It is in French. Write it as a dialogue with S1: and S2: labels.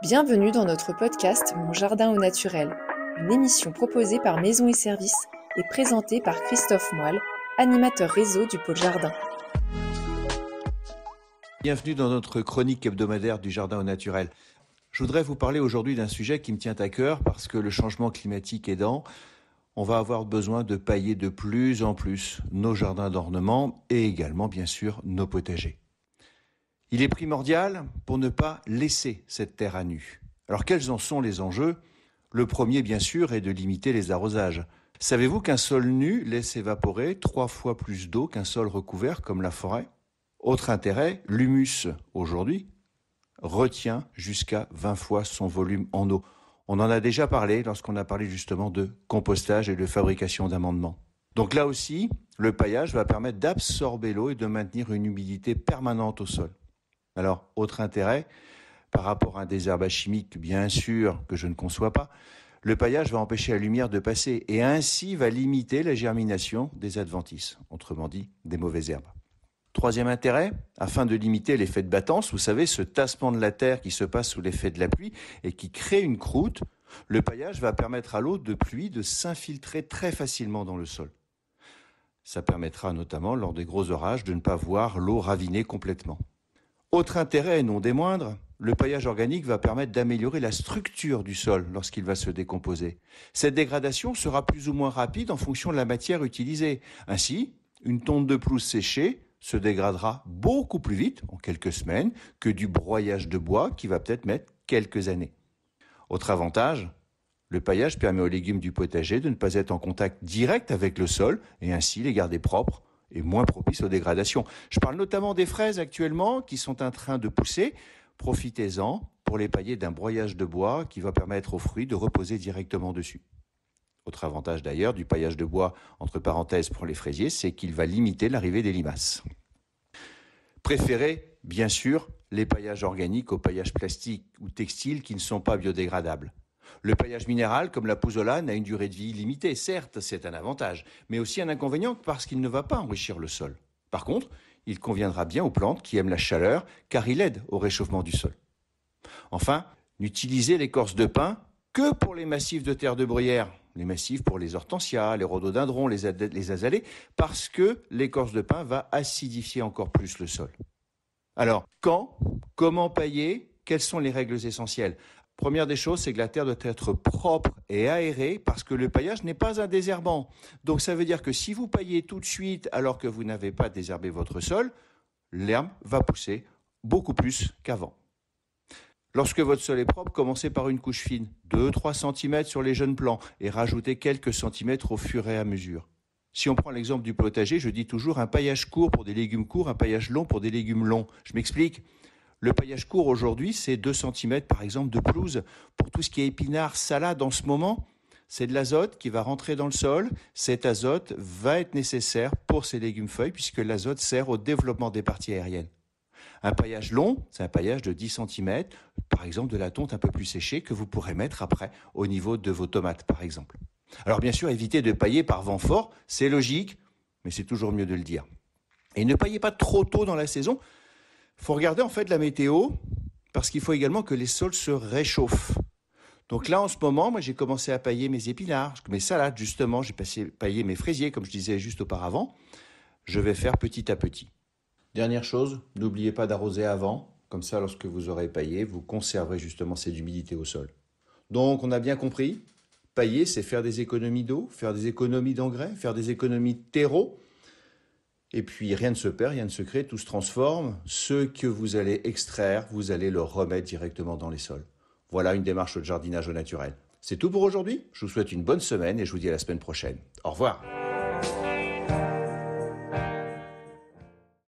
S1: Bienvenue dans notre podcast Mon jardin au naturel, une émission proposée par Maison et Services et présentée par Christophe Moelle, animateur réseau du pôle jardin.
S2: Bienvenue dans notre chronique hebdomadaire du jardin au naturel. Je voudrais vous parler aujourd'hui d'un sujet qui me tient à cœur parce que le changement climatique aidant, on va avoir besoin de pailler de plus en plus nos jardins d'ornement et également bien sûr nos potagers. Il est primordial pour ne pas laisser cette terre à nu. Alors quels en sont les enjeux ? Le premier bien sûr est de limiter les arrosages. Savez-vous qu'un sol nu laisse évaporer 3 fois plus d'eau qu'un sol recouvert comme la forêt ? Autre intérêt, l'humus aujourd'hui retient jusqu'à 20 fois son volume en eau. On en a déjà parlé lorsqu'on a parlé justement de compostage et de fabrication d'amendements. Donc là aussi, le paillage va permettre d'absorber l'eau et de maintenir une humidité permanente au sol. Alors, autre intérêt, par rapport à un désherbage chimique, bien sûr, que je ne conçois pas, le paillage va empêcher la lumière de passer et ainsi va limiter la germination des adventices, autrement dit, des mauvaises herbes. Troisième intérêt, afin de limiter l'effet de battance, vous savez, ce tassement de la terre qui se passe sous l'effet de la pluie et qui crée une croûte, le paillage va permettre à l'eau de pluie de s'infiltrer très facilement dans le sol. Ça permettra notamment, lors des gros orages, de ne pas voir l'eau raviner complètement. Autre intérêt, et non des moindres, le paillage organique va permettre d'améliorer la structure du sol lorsqu'il va se décomposer. Cette dégradation sera plus ou moins rapide en fonction de la matière utilisée. Ainsi, une tonte de pelouse séchée se dégradera beaucoup plus vite, en quelques semaines, que du broyage de bois qui va peut-être mettre quelques années. Autre avantage, le paillage permet aux légumes du potager de ne pas être en contact direct avec le sol et ainsi les garder propres et moins propices aux dégradations. Je parle notamment des fraises actuellement qui sont en train de pousser. Profitez-en pour les pailler d'un broyage de bois qui va permettre aux fruits de reposer directement dessus. Autre avantage d'ailleurs du paillage de bois, entre parenthèses pour les fraisiers, c'est qu'il va limiter l'arrivée des limaces. Préférez, bien sûr, les paillages organiques aux paillages plastiques ou textiles qui ne sont pas biodégradables. Le paillage minéral, comme la pouzzolane, a une durée de vie limitée. Certes, c'est un avantage, mais aussi un inconvénient parce qu'il ne va pas enrichir le sol. Par contre, il conviendra bien aux plantes qui aiment la chaleur, car il aide au réchauffement du sol. Enfin, n'utilisez l'écorce de pin que pour les massifs de terre de bruyère, les massifs pour les hortensias, les rhododendrons, les azalées, parce que l'écorce de pin va acidifier encore plus le sol. Alors, quand, comment pailler, quelles sont les règles essentielles ? Première des choses, c'est que la terre doit être propre et aérée parce que le paillage n'est pas un désherbant. Donc ça veut dire que si vous paillez tout de suite alors que vous n'avez pas désherbé votre sol, l'herbe va pousser beaucoup plus qu'avant. Lorsque votre sol est propre, commencez par une couche fine, 2-3 cm sur les jeunes plants et rajoutez quelques centimètres au fur et à mesure. Si on prend l'exemple du potager, je dis toujours un paillage court pour des légumes courts, un paillage long pour des légumes longs. Je m'explique. Le paillage court aujourd'hui, c'est 2 cm par exemple de pelouse. Pour tout ce qui est épinards, salades en ce moment, c'est de l'azote qui va rentrer dans le sol. Cet azote va être nécessaire pour ces légumes feuilles puisque l'azote sert au développement des parties aériennes. Un paillage long, c'est un paillage de 10 cm, par exemple de la tonte un peu plus séchée que vous pourrez mettre après au niveau de vos tomates par exemple. Alors bien sûr, évitez de pailler par vent fort, c'est logique, mais c'est toujours mieux de le dire. Et ne paillez pas trop tôt dans la saison. Il faut regarder en fait la météo parce qu'il faut également que les sols se réchauffent. Donc là en ce moment, moi j'ai commencé à pailler mes épinards, mes salades justement, j'ai paillé mes fraisiers comme je disais juste auparavant. Je vais faire petit à petit. Dernière chose, n'oubliez pas d'arroser avant, comme ça lorsque vous aurez paillé, vous conserverez justement cette humidité au sol. Donc on a bien compris, pailler c'est faire des économies d'eau, faire des économies d'engrais, faire des économies de terreau. Et puis rien ne se perd, rien ne se crée, tout se transforme. Ce que vous allez extraire, vous allez le remettre directement dans les sols. Voilà une démarche de jardinage au naturel. C'est tout pour aujourd'hui. Je vous souhaite une bonne semaine et je vous dis à la semaine prochaine. Au revoir.